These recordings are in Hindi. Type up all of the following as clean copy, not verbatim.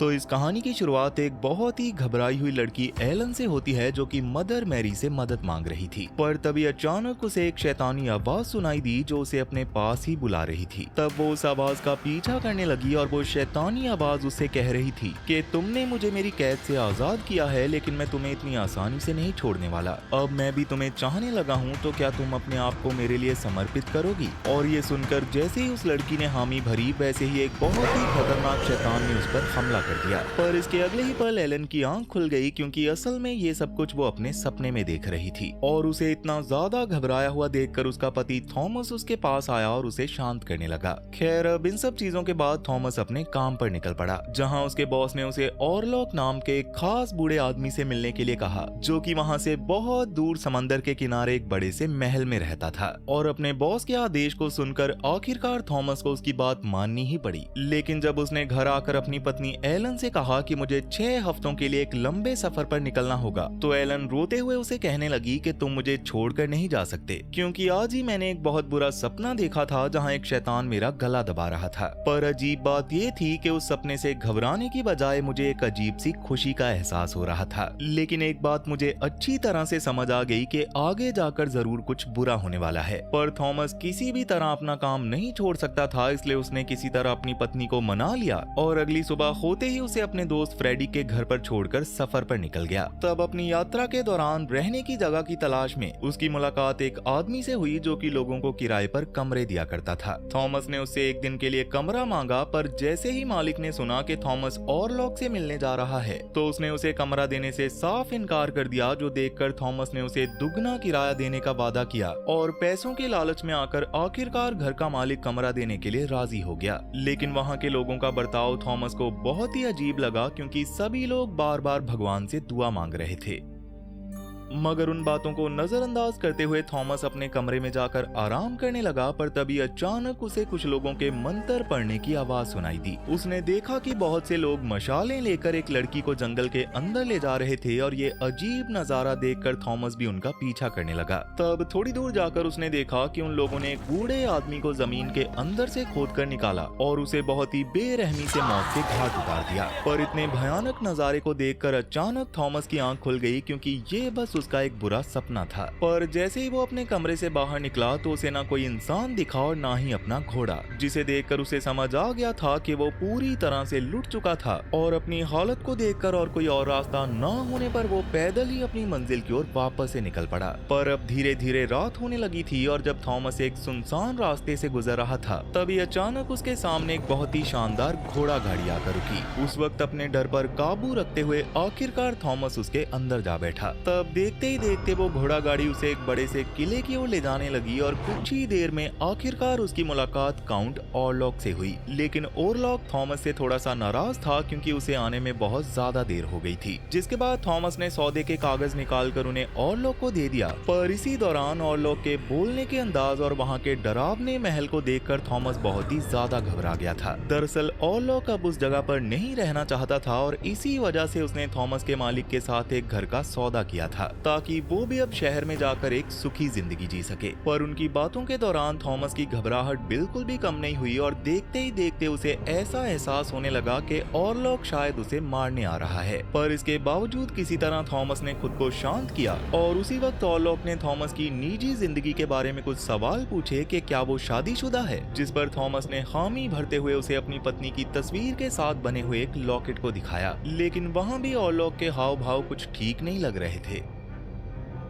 तो इस कहानी की शुरुआत एक बहुत ही घबराई हुई लड़की एलन से होती है जो कि मदर मैरी से मदद मांग रही थी। पर तभी अचानक उसे एक शैतानी आवाज सुनाई दी जो उसे अपने पास ही बुला रही थी। तब वो उस आवाज का पीछा करने लगी और वो शैतानी आवाज उससे कह रही थी कि तुमने मुझे मेरी कैद से आजाद किया है, लेकिन मैं तुम्हें इतनी आसानी से नहीं छोड़ने वाला। अब मैं भी तुम्हें चाहने लगा हूँ, तो क्या तुम अपने आप को मेरे लिए समर्पित करोगी? और ये सुनकर जैसे ही उस लड़की ने हामी भरी, वैसे ही एक बहुत ही खतरनाक शैतान ने उस पर हमला कर दिया। पर इसके अगले ही पल एलन की आंख खुल गई, क्योंकि असल में ये सब कुछ वो अपने सपने में देख रही थी। और उसे इतना ज्यादा घबराया हुआ देखकर उसका पति थॉमस उसके पास आया और उसे शांत करने लगा। खैर, अब इन सब चीजों के बाद थॉमस अपने काम पर निकल पड़ा, जहाँ उसके बॉस ने उसे ऑरलॉक नाम के एक खास बूढ़े आदमी से मिलने के लिए कहा, जो कि वहाँ से बहुत दूर समंदर के किनारे एक बड़े से महल में रहता था। और अपने बॉस के आदेश को सुनकर आखिरकार थॉमस को उसकी बात माननी ही पड़ी। लेकिन जब उसने घर आकर अपनी पत्नी एलन से कहा कि मुझे 6 हफ्तों के लिए एक लंबे सफर पर निकलना होगा, तो एलन रोते हुए उसे कहने लगी कि तुम मुझे छोड़कर नहीं जा सकते, क्योंकि आज ही मैंने एक बहुत बुरा सपना देखा था जहां एक शैतान मेरा गला दबा रहा था। पर अजीब बात ये थी कि उस सपने से घबराने की बजाय मुझे एक अजीब सी खुशी का एहसास हो रहा था। लेकिन एक बात मुझे अच्छी तरह से समझ आ गई कि आगे जाकर जरूर कुछ बुरा होने वाला है। पर थॉमस किसी भी तरह अपना काम नहीं छोड़ सकता था, इसलिए उसने किसी तरह अपनी पत्नी को मना लिया और अगली सुबह होते ही उसे अपने दोस्त फ्रेडी के घर पर छोड़कर सफर पर निकल गया। तब अपनी यात्रा के दौरान रहने की जगह की तलाश में उसकी मुलाकात एक आदमी से हुई जो कि लोगों को किराए पर कमरे दिया करता था। थॉमस ने उससे एक दिन के लिए कमरा मांगा, पर जैसे ही मालिक ने सुना कि थॉमस ऑरलॉक से मिलने जा रहा है, तो उसने उसे कमरा देने से साफ इनकार कर दिया, जो देखकर थॉमस ने उसे दुगना किराया देने का वादा किया और पैसों के लालच में आकर आखिरकार घर का मालिक कमरा देने के लिए राजी हो गया। लेकिन वहाँ के लोगों का बर्ताव थॉमस को बहुत ही अजीब लगा, क्योंकि सभी लोग बार बार भगवान से दुआ मांग रहे थे। मगर उन बातों को नजरअंदाज करते हुए थॉमस अपने कमरे में जाकर आराम करने लगा। पर तभी अचानक उसे कुछ लोगों के मंत्र पढ़ने की आवाज सुनाई दी। उसने देखा कि बहुत से लोग मशालें लेकर एक लड़की को जंगल के अंदर ले जा रहे थे और ये अजीब नजारा देखकर थॉमस भी उनका पीछा करने लगा। तब थोड़ी दूर जाकर उसने देखा कि उन लोगों ने एक बूढ़े आदमी को जमीन के अंदर से खोदकर निकाला और उसे बहुत ही बेरहमी से मौत के घाट उतार दिया। पर इतने भयानक नजारे को देखकर अचानक थॉमस की आंख खुल गई, क्योंकि ये बस उसका एक बुरा सपना था। पर जैसे ही वो अपने कमरे से बाहर निकला, तो उसे ना कोई इंसान दिखा और ना ही अपना घोड़ा, जिसे देखकर उसे समझ आ गया था कि वो पूरी तरह से लुट चुका था। और अपनी हालत को देखकर और कोई और रास्ता न होने पर वो पैदल ही अपनी मंजिल की ओर वापस से निकल पड़ा। पर अब धीरे धीरे रात होने लगी थी और जब थॉमस एक सुनसान रास्ते से गुजर रहा था, तभी अचानक उसके सामने एक बहुत ही शानदार घोड़ा गाड़ी आकर रुकी। उस वक्त अपने डर पर काबू रखते हुए आखिरकार थॉमस उसके अंदर जा बैठा। तब देखते ही देखते वो घोड़ा गाड़ी उसे एक बड़े से किले की ओर ले जाने लगी और कुछ ही देर में आखिरकार उसकी मुलाकात काउंट ऑरलॉक से हुई। लेकिन ऑरलॉक थॉमस से थोड़ा सा नाराज था, क्योंकि उसे आने में बहुत ज्यादा देर हो गई थी। जिसके बाद थॉमस ने सौदे के कागज निकालकर उन्हें ऑरलॉक को दे दिया। पर इसी दौरान ऑरलॉक के बोलने के अंदाज और वहाँ के डरावने महल को देखकर थॉमस बहुत ही ज्यादा घबरा गया था। दरअसल ऑरलॉक अब उस जगह पर नहीं रहना चाहता था और इसी वजह से उसने थॉमस के मालिक के साथ एक घर का सौदा किया था, ताकि वो भी अब शहर में जाकर एक सुखी जिंदगी जी सके। पर उनकी बातों के दौरान थॉमस की घबराहट बिल्कुल भी कम नहीं हुई और देखते ही देखते उसे ऐसा एहसास होने लगा कि ऑरलॉक शायद उसे मारने आ रहा है। पर इसके बावजूद किसी तरह थॉमस ने खुद को शांत किया और उसी वक्त ऑरलॉक ने थॉमस की निजी जिंदगी के बारे में कुछ सवाल पूछे कि क्या वो शादीशुदा है, जिस पर थॉमस ने हामी भरते हुए उसे अपनी पत्नी की तस्वीर के साथ बने हुए एक लॉकेट को दिखाया। लेकिन वहाँ भी ऑरलॉक के हाव भाव कुछ ठीक नहीं लग रहे थे।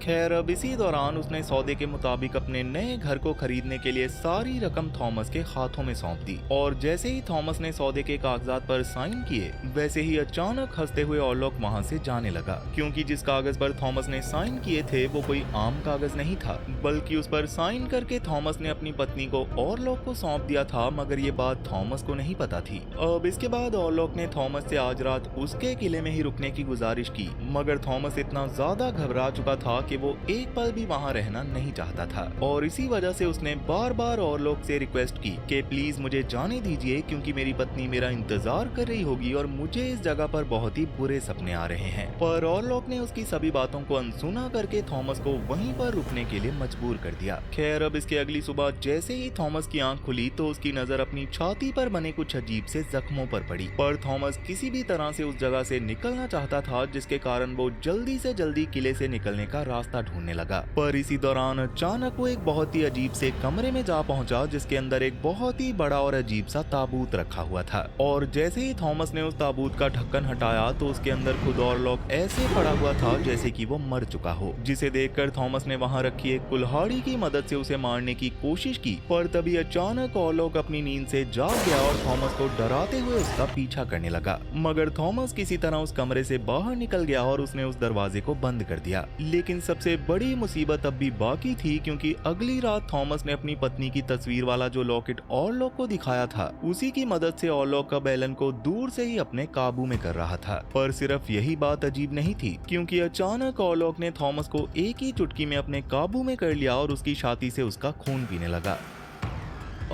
खैर, अब इसी दौरान उसने सौदे के मुताबिक अपने नए घर को खरीदने के लिए सारी रकम थॉमस के हाथों में सौंप दी। और जैसे ही थॉमस ने सौदे के कागजात पर साइन किए, वैसे ही अचानक हंसते हुए ऑरलॉक वहां से जाने लगा, क्योंकि जिस कागज पर थॉमस ने साइन किए थे वो कोई आम कागज नहीं था, बल्कि उस पर साइन करके थॉमस ने अपनी पत्नी को ऑरलॉक को सौंप दिया था। मगर ये बात थॉमस को नहीं पता थी। अब इसके बाद ऑरलॉक ने थॉमस से आज रात उसके किले में ही रुकने की गुजारिश की, मगर थॉमस इतना ज्यादा घबरा चुका था कि वो एक पल भी वहाँ रहना नहीं चाहता था और इसी वजह से उसने बार बार ऑरलॉक से रिक्वेस्ट की कि प्लीज मुझे जाने दीजिए क्योंकि मेरी पत्नी मेरा इंतजार कर रही होगी और मुझे इस जगह पर बहुत ही बुरे सपने आ रहे हैं। पर ऑरलॉक ने उसकी सभी बातों को अनसुना करके थॉमस को वहीं पर रुकने के लिए मजबूर कर दिया। खैर अब इसके अगली सुबह जैसे ही थॉमस की आंख खुली तो उसकी नजर अपनी छाती पर बने कुछ अजीब से जख्मों पर पड़ी। पर थॉमस किसी भी तरह से उस जगह से निकलना चाहता था जिसके कारण वो जल्दी से जल्दी किले से निकलने का रास्ता ढूंढने लगा। पर इसी दौरान अचानक वो एक बहुत ही अजीब से कमरे में जा पहुंचा जिसके अंदर एक बहुत ही बड़ा और अजीब सा ताबूत रखा हुआ था। और जैसे ही थॉमस ने उस ताबूत का ढक्कन हटाया तो उसके अंदर खुद ऑरलॉक ऐसे पड़ा हुआ था जैसे कि वो मर चुका हो, जिसे देखकर थॉमस ने वहां रखी एक कुल्हाड़ी की मदद से उसे मारने की कोशिश की। पर तभी अचानक ऑरलॉक अपनी नींद से जाग गया और थॉमस को डराते हुए उसका पीछा करने लगा। मगर थॉमस किसी तरह उस कमरे से बाहर निकल गया और उसने उस दरवाजे को बंद कर दिया। लेकिन सबसे बड़ी मुसीबत अब भी बाकी थी क्योंकि अगली रात थॉमस ने अपनी पत्नी की तस्वीर वाला जो लॉकेट ऑरलॉक को दिखाया था उसी की मदद से ऑरलॉक अब एलन को दूर से ही अपने काबू में कर रहा था। पर सिर्फ यही बात अजीब नहीं थी क्योंकि अचानक ऑरलॉक ने थॉमस को एक ही चुटकी में अपने काबू में कर लिया और उसकी छाती से उसका खून पीने लगा।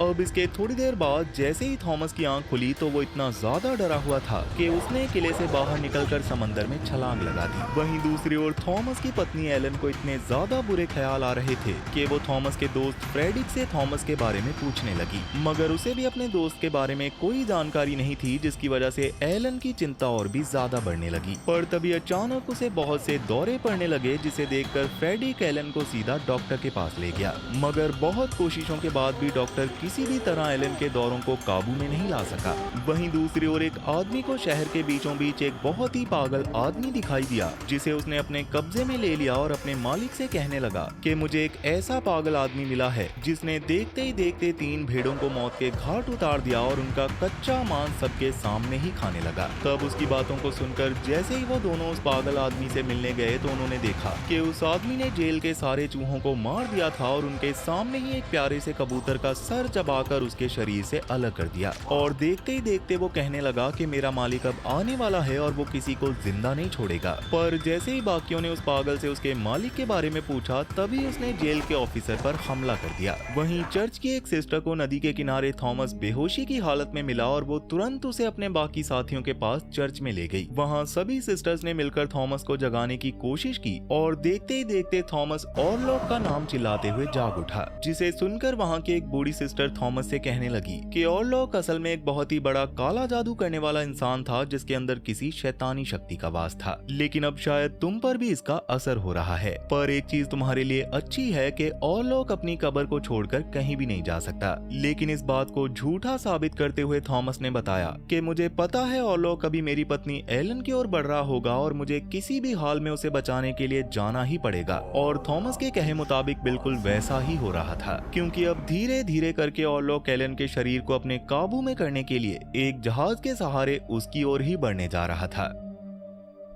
अब इसके थोड़ी देर बाद जैसे ही थॉमस की आंख खुली तो वो इतना ज्यादा डरा हुआ था कि उसने किले से बाहर निकलकर समंदर में छलांग लगा दी। वहीं दूसरी ओर थॉमस की पत्नी एलन को इतने ज्यादा बुरे ख्याल आ रहे थे कि वो थॉमस के दोस्त फ्रेडिक से थॉमस के बारे में पूछने लगी, मगर उसे भी अपने दोस्त के बारे में कोई जानकारी नहीं थी जिसकी वजह से एलन की चिंता और भी ज्यादा बढ़ने लगी। पर तभी अचानक उसे बहुत से दौरे पड़ने लगे जिसे देखकर फ्रेडिक एलन को सीधा डॉक्टर के पास ले गया, मगर बहुत कोशिशों के बाद भी डॉक्टर किसी भी तरह एलन के दौरों को काबू में नहीं ला सका। वहीं दूसरी ओर एक आदमी को शहर के बीचों बीच एक बहुत ही पागल आदमी दिखाई दिया जिसे उसने अपने कब्जे में ले लिया और अपने मालिक से कहने लगा कि मुझे एक ऐसा पागल आदमी मिला है जिसने देखते ही देखते 3 भेड़ों को मौत के घाट उतार दिया और उनका कच्चा मांस सबके सामने ही खाने लगा। तब उसकी बातों को सुनकर जैसे ही वो दोनों उस पागल आदमी से मिलने गए तो उन्होंने देखा कि उस आदमी ने जेल के सारे चूहों को मार दिया था और उनके सामने ही एक प्यारे से कबूतर का सर चबाकर उसके शरीर से अलग कर दिया। और देखते ही देखते वो कहने लगा कि मेरा मालिक अब आने वाला है और वो किसी को जिंदा नहीं छोड़ेगा। पर जैसे ही बाकियों ने उस पागल से उसके मालिक के बारे में पूछा तभी उसने जेल के ऑफिसर पर हमला कर दिया। वहीं चर्च की एक सिस्टर को नदी के किनारे थॉमस बेहोशी की हालत में मिला और वो तुरंत उसे अपने बाकी साथियों के पास चर्च में ले गई। वहाँ सभी सिस्टर्स ने मिलकर थॉमस को जगाने की कोशिश की और देखते ही देखते थॉमस ऑरलॉक का नाम चिल्लाते हुए जाग उठा, जिसे सुनकर वहाँ की एक बूढ़ी सिस्टर थॉमस से कहने लगी कि ऑरलॉक असल में एक बहुत ही बड़ा काला जादू करने वाला इंसान था जिसके अंदर किसी शैतानी शक्ति का वास था, लेकिन अब शायद तुम पर भी इसका असर हो रहा है। पर एक चीज तुम्हारे लिए अच्छी है कि ऑरलॉक अपनी कब्र को छोड़कर कहीं भी नहीं जा सकता। लेकिन इस बात को झूठा साबित करते हुए थॉमस ने बताया कि मुझे पता है ऑरलॉक अभी मेरी पत्नी एलन की ओर बढ़ रहा होगा और मुझे किसी भी हाल में उसे बचाने के लिए जाना ही पड़ेगा। और थॉमस के कहे मुताबिक बिल्कुल वैसा ही हो रहा था क्योंकि अब धीरे धीरे करके ऑरलॉक एलन के शरीर को अपने काबू में करने के लिए एक जहाज के सहारे उसकी ओर ही बढ़ने जा रहा था।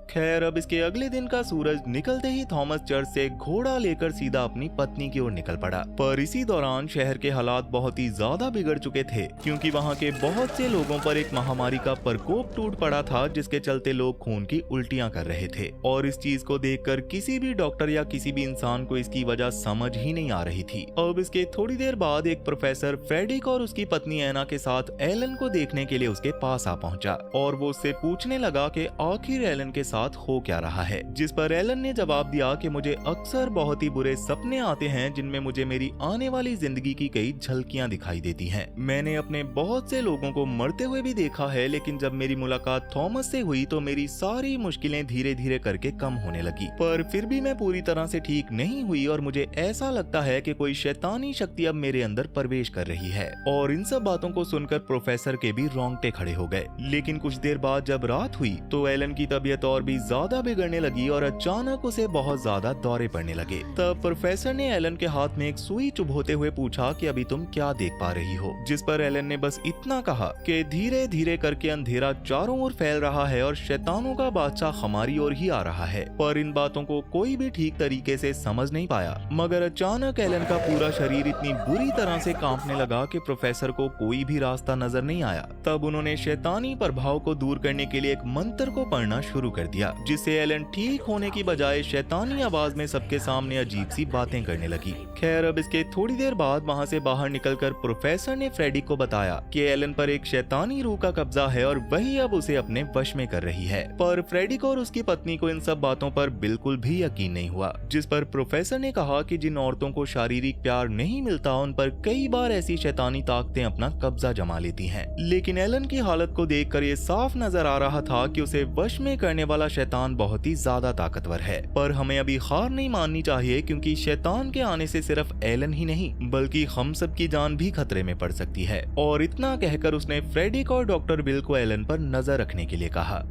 खैर अब इसके अगले दिन का सूरज निकलते ही थॉमस चर्च से घोड़ा लेकर सीधा अपनी पत्नी की ओर निकल पड़ा। पर इसी दौरान शहर के हालात बहुत ही ज्यादा बिगड़ चुके थे क्योंकि वहां के बहुत से लोगों पर एक महामारी का प्रकोप टूट पड़ा था जिसके चलते लोग खून की उल्टियां कर रहे थे। और इस चीज को देखकर किसी भी डॉक्टर या किसी भी इंसान को इसकी वजह समझ ही नहीं आ रही थी। अब इसके थोड़ी देर बाद एक प्रोफेसर फ्रेडिक और उसकी पत्नी एना के साथ एलन को देखने के लिए उसके पास आ पहुंचा और वो उससे पूछने लगा कि आखिर एलन के हो क्या रहा है, जिस पर एलन ने जवाब दिया कि मुझे अक्सर बहुत ही बुरे सपने आते हैं जिनमें मुझे मेरी आने वाली जिंदगी की कई झलकियां दिखाई देती हैं। मैंने अपने बहुत से लोगों को मरते हुए भी देखा है, लेकिन जब मेरी मुलाकात थॉमस से हुई तो मेरी सारी मुश्किलें धीरे धीरे करके कम होने लगी। पर फिर भी मैं पूरी तरह से ठीक नहीं हुई और मुझे ऐसा लगता है कि कोई शैतानी शक्ति अब मेरे अंदर प्रवेश कर रही है। और इन सब बातों को सुनकर प्रोफेसर के भी रोंगटे खड़े हो गए। लेकिन कुछ देर बाद जब रात हुई तो एलन की तबीयत और भी ज्यादा बिगड़ने लगी और अचानक उसे बहुत ज्यादा दौरे पड़ने लगे। तब प्रोफेसर ने एलन के हाथ में एक सुई चुभोते हुए पूछा कि अभी तुम क्या देख पा रही हो, जिस पर एलन ने बस इतना कहा कि धीरे धीरे करके अंधेरा चारों ओर फैल रहा है और शैतानों का बादशाह हमारी ओर ही आ रहा है। पर इन बातों को कोई भी ठीक तरीके से समझ नहीं पाया, मगर अचानक एलन का पूरा शरीर इतनी बुरी तरह से कांपने लगा कि प्रोफेसर को कोई भी रास्ता नजर नहीं आया। तब उन्होंने शैतानी प्रभाव को दूर करने के लिए एक मंत्र को पढ़ना शुरू कर दिया दिया, जिससे एलन ठीक होने की बजाय शैतानी आवाज में सबके सामने अजीब सी बातें करने लगी। खैर, अब इसके थोड़ी देर बाद वहाँ से बाहर निकलकर प्रोफेसर ने फ्रेडी को बताया कि एलन पर एक शैतानी रूह का कब्जा है और वही अब उसे अपने वश में कर रही है। पर फ्रेडी को और उसकी पत्नी को इन सब बातों पर बिल्कुल भी यकीन नहीं हुआ, जिस पर प्रोफेसर ने कहा कि जिन औरतों को शारीरिक प्यार नहीं मिलता उन पर कई बार ऐसी शैतानी ताकतें अपना कब्जा जमा लेती हैं। लेकिन एलन की हालत को देखकर ये साफ नजर आ रहा था कि उसे वश में करने वाला शैतान बहुत ही ज्यादा ताकतवर है। पर हमें अभी हार नहीं माननी चाहिए, क्योंकि शैतान के आने से सिर्फ एलन ही नहीं बल्कि हम सब की जान भी खतरे में पड़ सकती है। और इतना कहकर उसने फ्रेडी और डॉक्टर बिल को एलन पर नजर रखने के लिए कहा।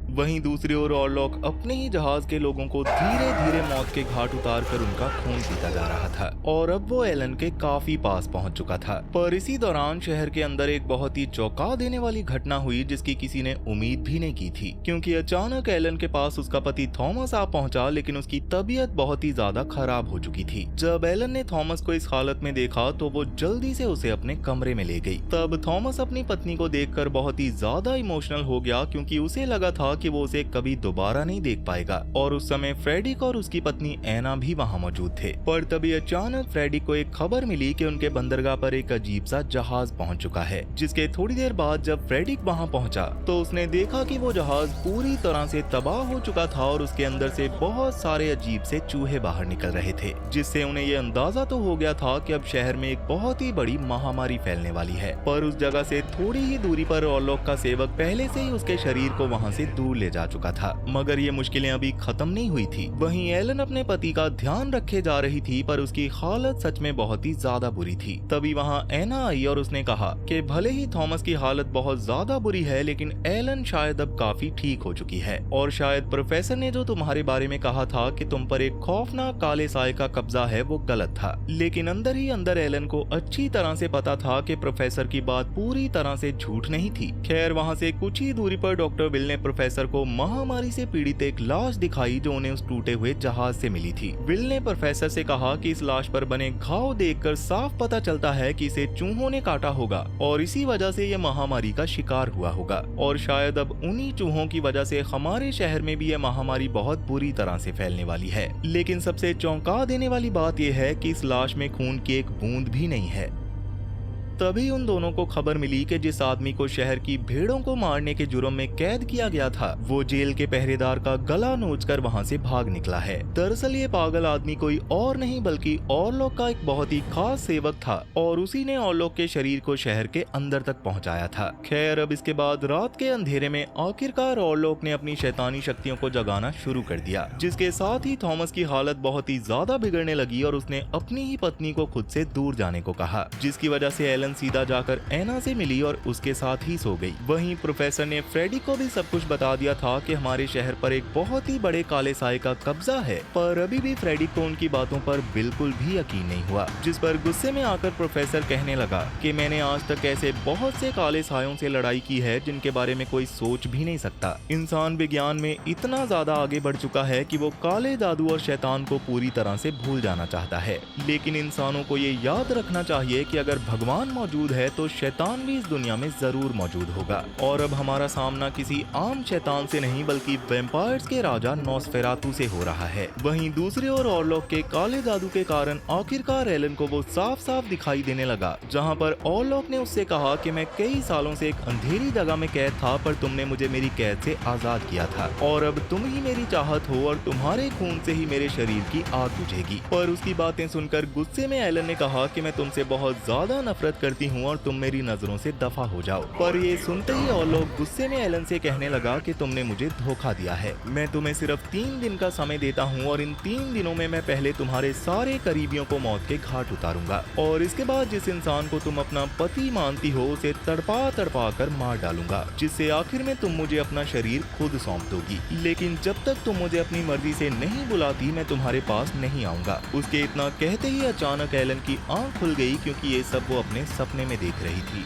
वहीं दूसरी ओर ऑरलॉक अपने ही जहाज के लोगों को धीरे धीरे मौत के घाट उतार कर उनका खून पीता जा रहा था और अब वो एलन के काफी पास पहुंच चुका था। पर इसी दौरान शहर के अंदर एक बहुत ही चौंका देने वाली घटना हुई, जिसकी किसी ने उम्मीद भी नहीं की थी, क्योंकि अचानक एलन के पास उसका पति थॉमस आ पहुंचा, लेकिन उसकी तबीयत बहुत ही ज्यादा खराब हो चुकी थी। जब एलन ने थॉमस को इस हालत में देखा तो वो जल्दी से उसे अपने कमरे में ले गई। तब थॉमस अपनी पत्नी को देखकर बहुत ही ज्यादा इमोशनल हो गया, क्योंकि उसे लगा था कि वो उसे कभी दोबारा नहीं देख पाएगा। और उस समय फ्रेडिक और उसकी पत्नी एना भी वहाँ मौजूद थे। पर तभी अचानक फ्रेडिक को एक खबर मिली कि उनके बंदरगाह पर एक अजीब सा जहाज पहुँच चुका है, जिसके थोड़ी देर बाद जब फ्रेडिक वहाँ पहुँचा तो उसने देखा कि वो जहाज पूरी तरह से तबाह हो चुका था और उसके अंदर से बहुत सारे अजीब से चूहे बाहर निकल रहे थे, जिससे उन्हें ये अंदाजा तो हो गया था कि अब शहर में एक बहुत ही बड़ी महामारी फैलने वाली है। पर उस जगह से थोड़ी ही दूरी पर ऑरलॉक का सेवक पहले से ही उसके शरीर को वहाँ से दूर ले जा चुका था, मगर ये मुश्किलें अभी खत्म नहीं हुई थी। वहीं एलन अपने पति का ध्यान रखे जा रही थी, पर उसकी हालत सच में बहुत ही ज्यादा बुरी थी। तभी वहाँ एना आई और उसने कहा कि भले ही थॉमस की हालत बहुत ज्यादा बुरी है, लेकिन एलन शायद अब काफी ठीक हो चुकी है और शायद प्रोफेसर ने जो तुम्हारे बारे में कहा था कि तुम पर एक खौफनाक काले साए का कब्जा है वो गलत था। लेकिन अंदर ही अंदर एलन को अच्छी तरह से पता था कि प्रोफेसर की बात पूरी तरह से झूठ नहीं थी। खैर, वहाँ से कुछ ही दूरी पर डॉक्टर बिल ने प्रोफेसर को महामारी से पीड़ित एक लाश दिखाई जो उन्हें उस टूटे हुए जहाज से मिली थी। बिल ने प्रोफेसर से कहा कि इस लाश पर बने घाव देखकर साफ पता चलता है कि इसे चूहों ने काटा होगा और इसी वजह से यह महामारी का शिकार हुआ होगा और शायद अब उन्हीं चूहों की वजह से हमारे शहर में भी यह महामारी बहुत बुरी तरह से फैलने वाली है। लेकिन सबसे चौंका देने वाली बात यह है कि इस लाश में खून की एक बूंद भी नहीं है। तभी उन दोनों को खबर मिली कि जिस आदमी को शहर की भेड़ों को मारने के जुर्म में कैद किया गया था वो जेल के पहरेदार का गला नोचकर वहां से भाग निकला है। दरअसल ये पागल आदमी कोई और नहीं बल्कि ऑरलॉक का एक बहुत ही खास सेवक था और उसी ने ऑरलॉक के शरीर को शहर के अंदर तक पहुंचाया था। खैर, अब इसके बाद रात के अंधेरे में आखिरकार ऑरलॉक ने अपनी शैतानी शक्तियों को जगाना शुरू कर दिया, जिसके साथ ही थॉमस की हालत बहुत ही ज्यादा बिगड़ने लगी और उसने अपनी ही पत्नी को खुद से दूर जाने को कहा, जिसकी वजह से एलन सीधा जाकर एना से मिली और उसके साथ ही सो गई। वहीं प्रोफेसर ने फ्रेडी को भी सब कुछ बता दिया था कि हमारे शहर पर एक बहुत ही बड़े काले साए का कब्जा है, पर अभी भी फ्रेडी को उनकी बातों पर बिल्कुल भी यकीन नहीं हुआ, जिस पर गुस्से में आकर प्रोफेसर कहने लगा कि मैंने आज तक ऐसे बहुत से काले सायों से लड़ाई की है जिनके बारे में कोई सोच भी नहीं सकता। इंसान विज्ञान में इतना ज्यादा आगे बढ़ चुका है कि वो काले जादू और शैतान को पूरी तरह से भूल जाना चाहता है, लेकिन इंसानों को ये याद रखना चाहिए कि अगर भगवान मौजूद है तो शैतान भी इस दुनिया में जरूर मौजूद होगा। और अब हमारा सामना किसी आम शैतान से नहीं बल्कि वैम्पायर्स के राजा नॉसफेरातु से हो रहा है। वहीं दूसरी ओर ऑरलॉक के काले जादू के कारण आखिरकार एलन को वो साफ साफ दिखाई देने लगा, जहां पर ऑरलॉक ने उससे कहा कि मैं कई सालों से एक अंधेरी जगह में कैद था, पर तुमने मुझे मेरी कैद से आजाद किया था और अब तुम ही मेरी चाहत हो और तुम्हारे खून से ही मेरे शरीर की आग बुझेगी। पर उसकी बातें सुनकर गुस्से में एलन ने कहा कि मैं तुमसे बहुत ज्यादा नफरत करती हूँ और तुम मेरी नजरों से दफा हो जाओ। पर ये सुनते ही ऑरलॉक गुस्से में एलन से कहने लगा कि तुमने मुझे धोखा दिया है। मैं तुम्हें सिर्फ 3 दिन का समय देता हूँ और इन 3 दिनों में मैं पहले तुम्हारे सारे करीबियों को मौत के घाट उतारूंगा और इसके बाद जिस इंसान को तुम अपना पति मानती हो उसे तड़पा तड़पा कर मार डालूंगा, जिससे आखिर में तुम मुझे अपना शरीर खुद सौंप दोगी। लेकिन जब तक तुम मुझे अपनी मर्जी से नहीं बुलाती मैं तुम्हारे पास नहीं आऊंगा। उसके इतना कहते ही अचानक एलन की आंख खुल गई, क्योंकि ये सब वो अपने सपने में देख रही थी।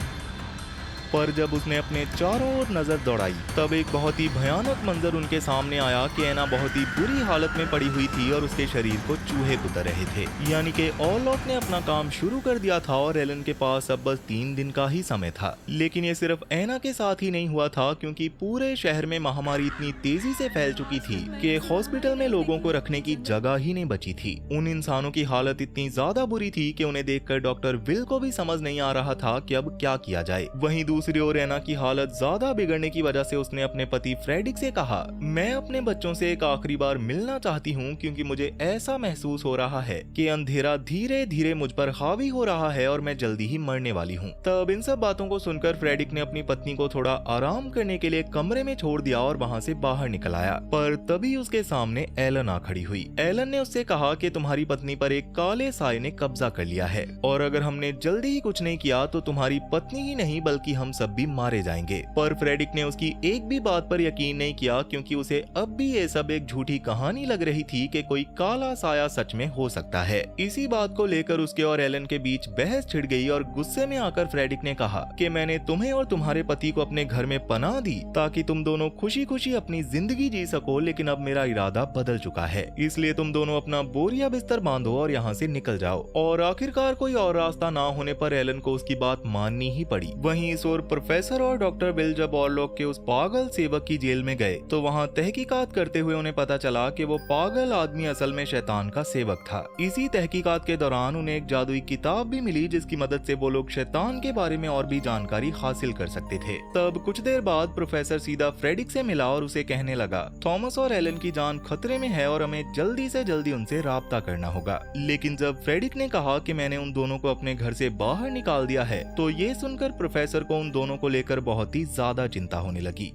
पर जब उसने अपने चारों ओर नजर दौड़ाई तब एक बहुत ही भयानक मंजर उनके सामने आया कि एना बहुत ही बुरी हालत में पड़ी हुई थी और उसके शरीर को चूहे कुतर रहे थे। यानी कि ऑरलॉक ने अपना काम शुरू कर दिया था और एलन के पास अब बस 3 दिन का ही समय था। लेकिन ये सिर्फ एना के साथ ही नहीं हुआ था, क्योंकि पूरे शहर में महामारी इतनी तेजी से फैल चुकी थी कि हॉस्पिटल में लोगों को रखने की जगह ही नहीं बची थी। उन इंसानों की हालत इतनी ज्यादा बुरी थी कि उन्हें देखकर डॉक्टर विल को भी समझ नहीं आ रहा था कि अब क्या किया जाए। वहीं दूसरी ओर एना की हालत ज्यादा बिगड़ने की वजह से उसने अपने पति फ्रेडिक से कहा, मैं अपने बच्चों से एक आखिरी बार मिलना चाहती हूँ, क्योंकि मुझे ऐसा महसूस हो रहा है कि अंधेरा धीरे धीरे मुझ पर हावी हो रहा है और मैं जल्दी ही मरने वाली हूँ। तब इन सब बातों को सुनकर फ्रेडिक ने अपनी पत्नी को थोड़ा आराम करने के लिए कमरे में छोड़ दिया और वहाँ से बाहर निकल आया। पर तभी उसके सामने एलन आ खड़ी हुई। एलन ने उससे कहा कि तुम्हारी पत्नी पर एक काले साए ने कब्जा कर लिया है और अगर हमने जल्दी ही कुछ नहीं किया तो तुम्हारी पत्नी ही नहीं बल्कि हम सब भी मारे जाएंगे। पर फ्रेडिक ने उसकी एक भी बात पर यकीन नहीं किया, क्योंकि उसे अब भी ये सब एक झूठी कहानी लग रही थी कि कोई काला साया सच में हो सकता है। इसी बात को लेकर उसके और एलन के बीच बहस छिड़ गई और गुस्से में आकर फ्रेडिक ने कहा कि मैंने तुम्हें और तुम्हारे पति को अपने घर में पनाह दी ताकि तुम दोनों खुशी खुशी अपनी जिंदगी जी सको, लेकिन अब मेरा इरादा बदल चुका है, इसलिए तुम दोनों अपना बोरिया बिस्तर बांधो और यहाँ से निकल जाओ। और आखिरकार कोई और रास्ता ना होने पर एलन को उसकी बात माननी ही पड़ी। वहीं इस ओर प्रोफेसर और डॉक्टर बिल जब ऑरलॉक के उस पागल सेवक की जेल में गए तो वहाँ तहकीकात करते हुए उन्हें पता चला कि वो पागल आदमी असल में शैतान का सेवक था। इसी तहकीकात के दौरान उन्हें एक जादुई किताब भी मिली जिसकी मदद से वो लोग शैतान के बारे में और भी जानकारी हासिल कर सकते थे। तब कुछ देर बाद प्रोफेसर सीधा फ्रेडिक से मिला और उसे कहने लगा, थॉमस और एलन की जान खतरे में है और हमें जल्दी से जल्दी उनसे राब्ता करना होगा। लेकिन जब फ्रेडिक ने कहा कि मैंने उन दोनों को अपने घर से बाहर निकाल दिया है तो ये सुनकर प्रोफेसर को उन दोनों को लेकर बहुत ही ज्यादा चिंता होने लगी।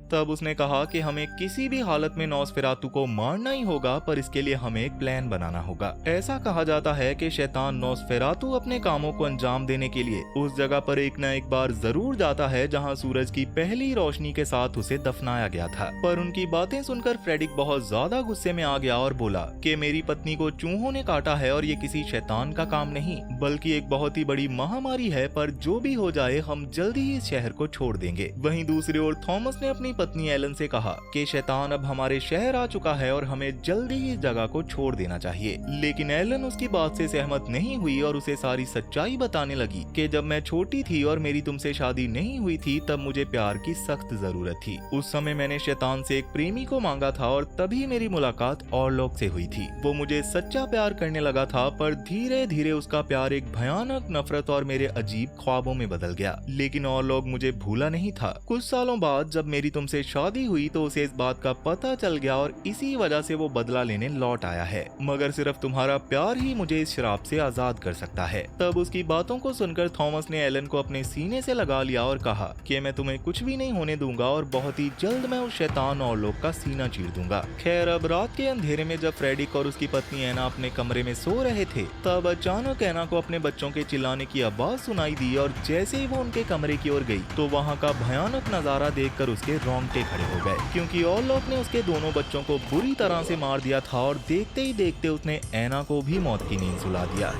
तब उसने कहा कि हमें किसी भी हालत में नॉसफेरातु को मारना ही होगा, पर इसके लिए हमें एक प्लान बनाना होगा। ऐसा कहा जाता है कि शैतान नॉसफेरातु अपने कामों को अंजाम देने के लिए उस जगह पर एक न एक बार जरूर जाता है जहां सूरज की पहली रोशनी के साथ उसे दफनाया गया था। पर उनकी बातें सुनकर फ्रेडिक बहुत ज्यादा गुस्से में आ गया और बोला कि मेरी पत्नी को चूहों ने काटा है और ये किसी शैतान का काम नहीं बल्कि एक बहुत ही बड़ी महामारी है, पर जो भी हो जाए हम जल्दी ही इस शहर को छोड़ देंगे। वहीं दूसरी ओर थॉमस ने अपनी पत्नी एलन से कहा कि शैतान अब हमारे शहर आ चुका है और हमें जल्दी ही इस जगह को छोड़ देना चाहिए। लेकिन एलन उसकी बात से सहमत नहीं हुई और उसे सारी सच्चाई बताने लगी कि जब मैं छोटी थी और मेरी तुमसे शादी नहीं हुई थी तब मुझे प्यार की सख्त जरूरत थी। उस समय मैंने शैतान से एक प्रेमी को मांगा था और तभी मेरी मुलाकात ऑरलॉक से हुई थी। वो मुझे सच्चा प्यार करने लगा था, पर धीरे धीरे उसका प्यार एक भयानक नफरत और मेरे अजीब ख्वाबों में बदल गया। लेकिन ऑरलॉक मुझे भूला नहीं था। कुछ सालों बाद जब मेरी तुमसे शादी हुई तो उसे इस बात का पता चल गया और इसी वजह से वो बदला लेने लौट आया है, मगर सिर्फ तुम्हारा प्यार ही मुझे इस शराब से आजाद कर सकता है। तब उसकी बातों को सुनकर थॉमस ने एलन को अपने सीने से लगा लिया और कहा कि मैं तुम्हें कुछ भी नहीं होने दूंगा और बहुत ही जल्द मैं उस शैतान ऑरलॉक का सीना चीर दूंगा। खैर अब रात के अंधेरे में जब फ्रेडिक और उसकी पत्नी एना अपने कमरे में सो रहे थे तब अचानक एना को अपने बच्चों के चिल्लाने की आवाज सुनाई दी और जैसे ही वो उनके कमरे की ओर गई तो वहाँ का भयानक नजारा देखकर उसके रोंगटे खड़े हो गए, क्योंकि ऑरलॉक ने उसके दोनों बच्चों को बुरी तरह से मार दिया था और देखते ही देखते उसने एना को भी मौत की नींद सुला दिया।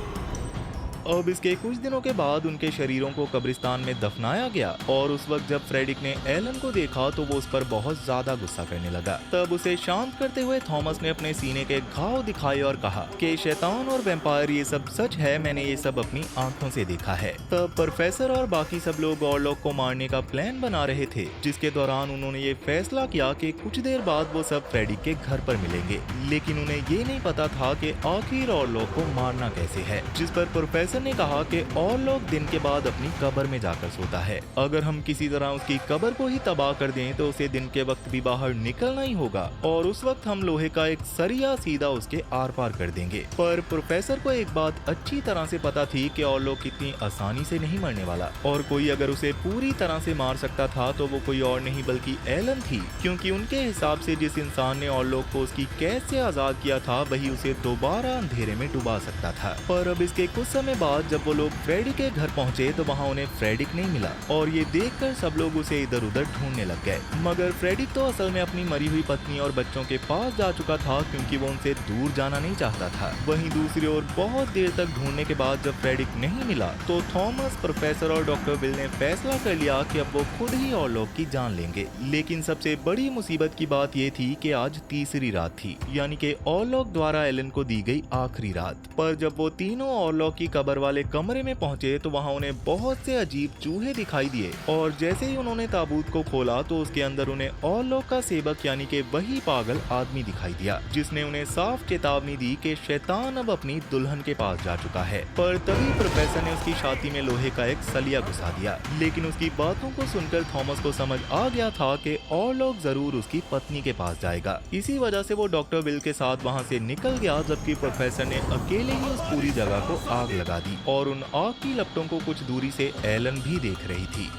अब इसके कुछ दिनों के बाद उनके शरीरों को कब्रिस्तान में दफनाया गया और उस वक्त जब फ्रेडिक ने एलन को देखा तो वो उस पर बहुत ज्यादा गुस्सा करने लगा। तब उसे शांत करते हुए थॉमस ने अपने सीने के घाव दिखाए और कहा कि शैतान और वैम्पायर ये सब सच है, मैंने ये सब अपनी आंखों से देखा है। तब प्रोफेसर और बाकी सब लोग ऑरलॉक को मारने का प्लान बना रहे थे, जिसके दौरान उन्होंने ये फैसला किया कि कुछ देर बाद वो सब फ्रेडिक के घर पर मिलेंगे। लेकिन उन्हें ये नहीं पता था कि आखिर ऑरलॉक को मारना कैसे है, जिस पर प्रोफेसर ने कहा कि ऑरलॉक दिन के बाद अपनी कब्र में जाकर सोता है। अगर हम किसी तरह उसकी कब्र को ही तबाह कर दें तो उसे दिन के वक्त भी बाहर निकलना ही होगा और उस वक्त हम लोहे का एक सरिया सीधा उसके आर पार कर देंगे। पर प्रोफेसर को एक बात अच्छी तरह से पता थी कि ऑरलॉक इतनी आसानी से नहीं मरने वाला और कोई अगर उसे पूरी तरह से मार सकता था तो वो कोई और नहीं बल्कि एलन थी, क्योंकि उनके हिसाब से जिस इंसान ने ऑरलॉक को उसकी कैद से आजाद किया था वही उसे दोबारा अंधेरे में डुबा सकता था। पर अब इसके कुछ समय बाद जब वो लोग फ्रेडी के घर पहुंचे तो वहां उन्हें फ्रेडिक नहीं मिला और ये देखकर सब लोग उसे इधर उधर ढूंढने लग गए। मगर फ्रेडिक तो असल में अपनी मरी हुई पत्नी और बच्चों के पास जा चुका था क्योंकि वो उनसे दूर जाना नहीं चाहता था। वहीं दूसरी ओर बहुत देर तक ढूंढने के बाद जब फ्रेडिक नहीं मिला तो थॉमस, प्रोफेसर और डॉक्टर बिल ने फैसला कर लिया कि अब वो खुद ही ऑरलॉक की जान लेंगे। लेकिन सबसे बड़ी मुसीबत की बात ये थी कि आज तीसरी रात थी, यानी कि ऑरलॉक द्वारा एलन को दी गई आखिरी रात। पर जब वो तीनों ऑरलॉक की कब्र वाले कमरे में पहुंचे तो वहां उन्हें बहुत से अजीब चूहे दिखाई दिए और जैसे ही उन्होंने ताबूत को खोला तो उसके अंदर उन्हें ऑरलॉक का सेवक यानी कि वही पागल आदमी दिखाई दिया, जिसने उन्हें साफ चेतावनी दी कि शैतान अब अपनी दुल्हन के पास जा चुका है। पर तभी प्रोफेसर ने उसकी छाती में लोहे का एक सलिया घुसा दिया। लेकिन उसकी बातों को सुनकर थॉमस को समझ आ गया था कि ऑरलॉक जरूर उसकी पत्नी के पास जाएगा। इसी वजह से वो डॉक्टर बिल के साथ वहाँ से निकल गया, जबकि प्रोफेसर ने अकेले ही उस पूरी जगह को आग लगा दी और उन आग की लपटों को कुछ दूरी से एलन भी देख रही थी।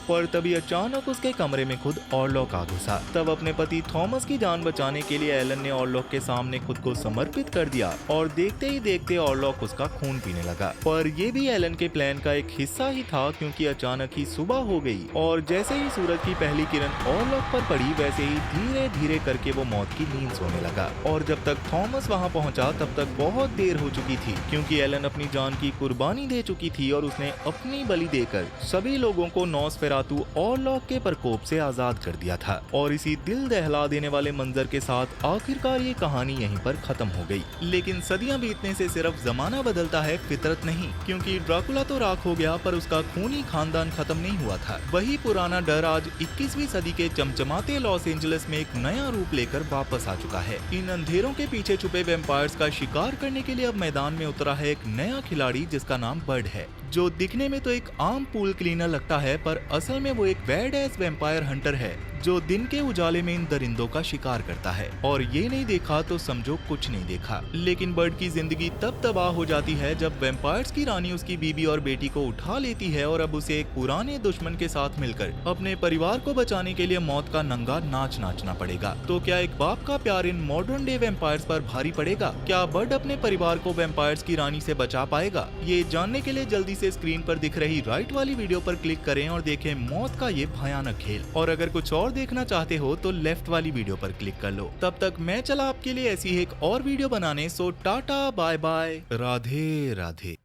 पर तभी अचानक उसके कमरे में खुद ऑरलॉक आ घुसा। तब अपने पति थॉमस की जान बचाने के लिए एलन ने ऑरलॉक के सामने खुद को समर्पित कर दिया और देखते ही देखते ऑरलॉक उसका खून पीने लगा। पर ये भी एलन के प्लान का एक हिस्सा ही था क्योंकि अचानक ही सुबह हो गई और जैसे ही सूरज की पहली किरण ऑरलॉक पर पड़ी वैसे ही धीरे धीरे करके वो मौत की नींद सोने लगा। और जब तक थॉमस वहाँ पहुँचा तब तक बहुत देर हो चुकी थी क्योंकि एलन अपनी जान की कुर्बानी दे चुकी थी और उसने अपनी बलि देकर सभी लोगों को नॉसफेरातु ऑरलॉक के प्रकोप से आजाद कर दिया था। और इसी दिल दहला देने वाले मंजर के साथ आखिरकार ये कहानी यहीं पर खत्म हो गई। लेकिन सदियां बीतने से सिर्फ जमाना बदलता है, फितरत नहीं, क्योंकि ड्राकुला तो राख हो गया पर उसका खूनी खानदान खत्म नहीं हुआ था। वही पुराना डर आज 21वीं सदी के चमचमाते लॉस एंजलिस में एक नया रूप लेकर वापस आ चुका है। इन अंधेरों के पीछे छुपे वैम्पायर्स का शिकार करने के लिए अब मैदान में उतरा है एक नया खिलाड़ी जिसका नाम बर्ड है, जो दिखने में तो एक आम पूल क्लीनर लगता है पर असल में वो एक बैड एस वैम्पायर हंटर है जो दिन के उजाले में इन दरिंदों का शिकार करता है। और ये नहीं देखा तो समझो कुछ नहीं देखा। लेकिन बर्ड की जिंदगी तब तबाह हो जाती है जब वैम्पायर्स की रानी उसकी बीबी और बेटी को उठा लेती है और अब उसे एक पुराने दुश्मन के साथ मिलकर अपने परिवार को बचाने के लिए मौत का नंगा नाच नाचना पड़ेगा। तो क्या एक बाप का प्यार इन मॉडर्न डे वैम्पायर्स पर भारी पड़ेगा? क्या बर्ड अपने परिवार को वैम्पायर्स की रानी से बचा पाएगा? ये जानने के लिए जल्दी से स्क्रीन पर दिख रही राइट वाली वीडियो पर क्लिक करें और देखें मौत का ये भयानक खेल। और अगर कुछ और देखना चाहते हो तो लेफ्ट वाली वीडियो पर क्लिक कर लो। तब तक मैं चला आपके लिए ऐसी एक और वीडियो बनाने। So tata bye bye, Radhe Radhe.